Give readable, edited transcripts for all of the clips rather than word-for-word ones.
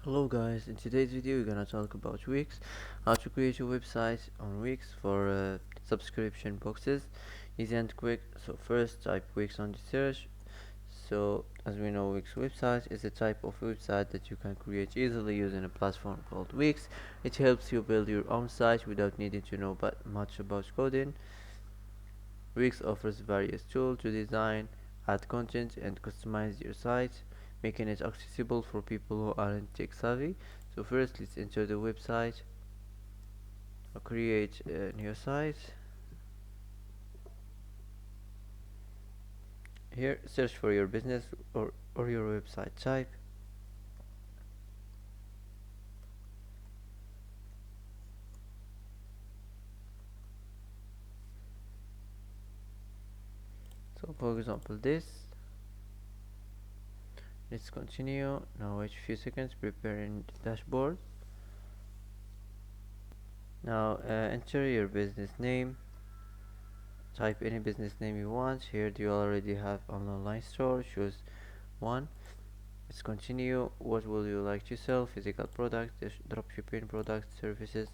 Hello guys, in today's video we're gonna talk about Wix, how to create a website on Wix for subscription boxes, easy and quick. So first type Wix on the search. So as we know, Wix website is a type of website that you can create easily using a platform called Wix. It helps you build your own site without needing to know much about coding. Wix offers various tools to design, add content, and customize your site, making it accessible for people who aren't tech savvy. So first, let's enter the website or create a new site. Here, search for your business or your website type. So for example, this. Let's continue. Now wait a few seconds, preparing the dashboard. Now enter your business name. Type any business name you want. Here do you already have an online store? Choose one. Let's continue. What will you like to sell? Physical products, dropshipping products, services,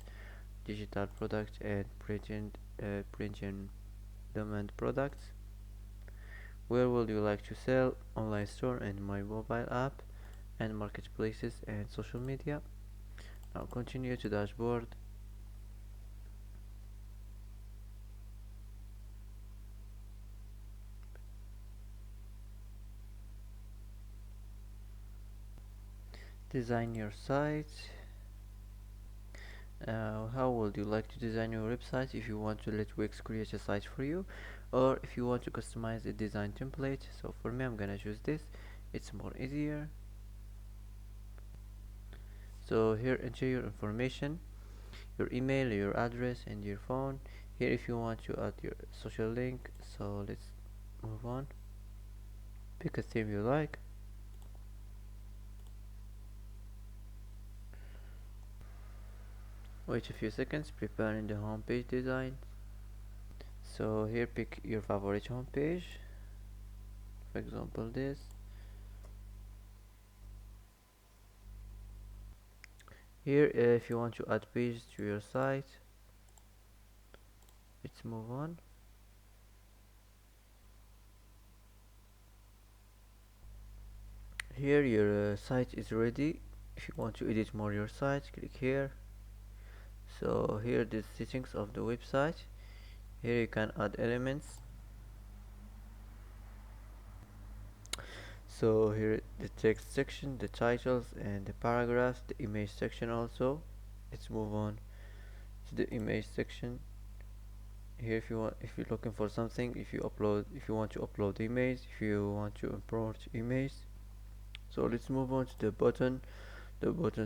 digital products, and printing demand products. Where will you like to sell? Online store and my mobile app, and marketplaces and social media. Now continue to dashboard. Design your site. How would you like to design your website? If you want to let Wix create a site for you, or if you want to customize a design template. So for me, I'm gonna choose this. It's more easier. So here enter your information, your email, your address, and your phone. Here if you want to add your social link. So let's move on. Pick a theme you like. Wait a few seconds, preparing the homepage design. So here pick your favorite homepage, for example this. Here if you want to add pages to your site, let's move on. Here your site is ready. If you want to edit more your site, click here. So here the settings of the website. Here you can add elements. So here the text section, the titles and the paragraphs, the image section also. Let's move on to the image section. Here if you're looking for something, if you want to upload the image, if you want to import image. So let's move on to the button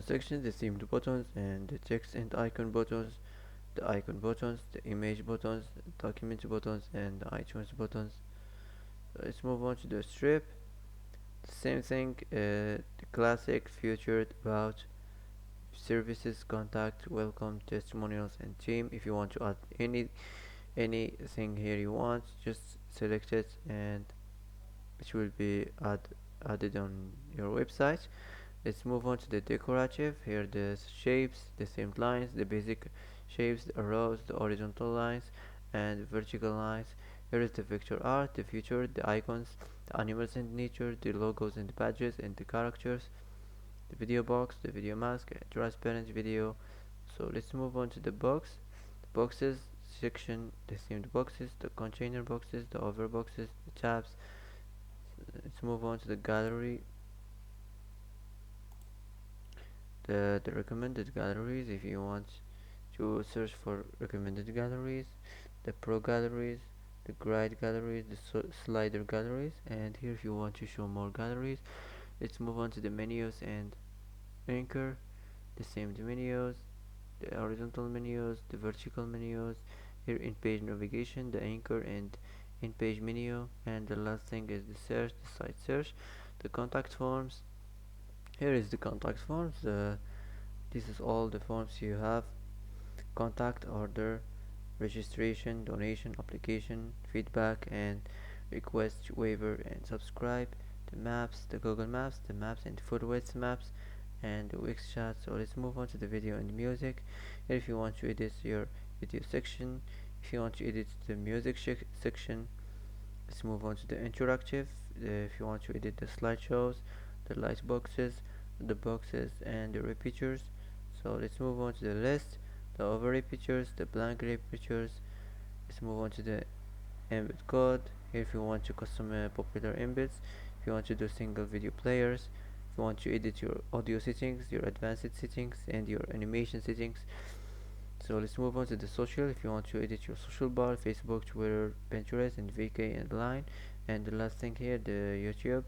section, the themed buttons and the text and icon buttons, the icon buttons, the image buttons, the document buttons, and the iTunes buttons. So let's move on to the strip. The same thing, the classic, featured, about, services, contact, welcome, testimonials, and team. If you want to add anything here you want, just select it and it will be added on your website. Let's move on to the decorative. Here the shapes, the themed lines, the basic shapes, the arrows, the horizontal lines, and the vertical lines. Here is the vector art, the feature, the icons, the animals and nature, the logos and the badges and the characters, the video box, the video mask, transparent video. So let's move on to the boxes section, the themed boxes, the container boxes, the over boxes, the tabs. Let's move on to the gallery, the recommended galleries. If you want to search for recommended galleries, the pro galleries, the guide galleries, the slider galleries, and here if you want to show more galleries. Let's move on to the menus and anchor, the same menus, the horizontal menus, the vertical menus. Here in page navigation, the anchor and in page menu, and the last thing is the search, the site search, the contact forms. Here is the contact forms. This is all the forms you have: contact, order, registration, donation, application, feedback, and request, waiver, and subscribe. The maps, the Google Maps, the maps and food waste maps, and the Wix chat. So let's move on to the video and music. Here if you want to edit your video section, if you want to edit the music section, let's move on to the interactive. If you want to edit the slideshows, the light boxes, the boxes and the repeaters. So let's move on to the list, the overlay pictures, the blank pictures. Let's move on to the embed code. Here if you want to custom popular embeds, if you want to do single video players, if you want to edit your audio settings, your advanced settings and your animation settings. So let's move on to the social. If you want to edit your social bar, Facebook, Twitter, Pinterest and VK and Line. And the last thing here, the YouTube.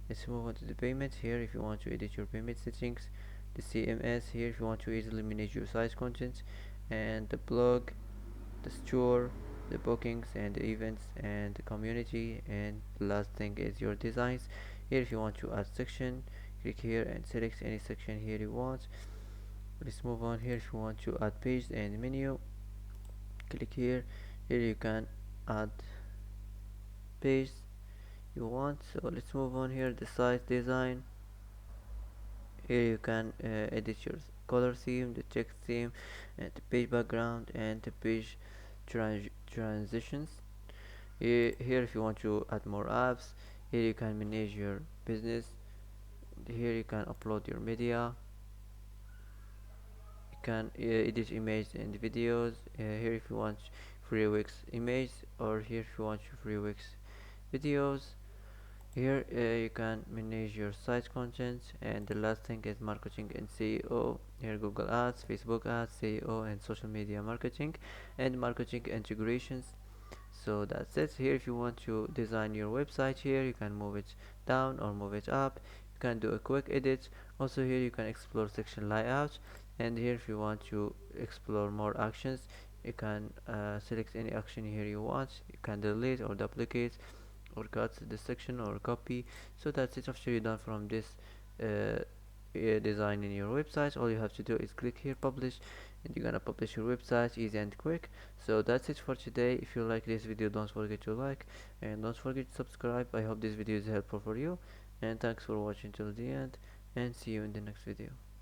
Let's move on to the payments. Here if you want to edit your payment settings, the CMS. Here if you want to easily manage your site content, and the blog, the store, the bookings and the events and the community. And the last thing is your designs. Here if you want to add section, click here and select any section here you want. Let's move on. Here if you want to add page and menu, click here. Here you can add page you want. So let's move on. Here the site design. Here you can edit your color theme, the text theme and the page background and the page transitions. Here if you want to add more apps, here you can manage your business. Here you can upload your media, you can edit image and videos. Here if you want free Wix image, or here if you want free Wix videos. Here you can manage your site content. And the last thing is marketing and SEO. Here Google ads, Facebook ads, SEO and social media marketing and marketing integrations. So that's it. Here if you want to design your website, here you can move it down or move it up. You can do a quick edit. Also here you can explore section layout. And here if you want to explore more actions, you can select any action here you want. You can delete or duplicate or cut the section or copy. So that's it. After you're done from this design in your website, all you have to do is click here publish, and you're gonna publish your website easy and quick. So that's it for today. If you like this video, don't forget to like and don't forget to subscribe. I hope this video is helpful for you, and thanks for watching till the end, and see you in the next video.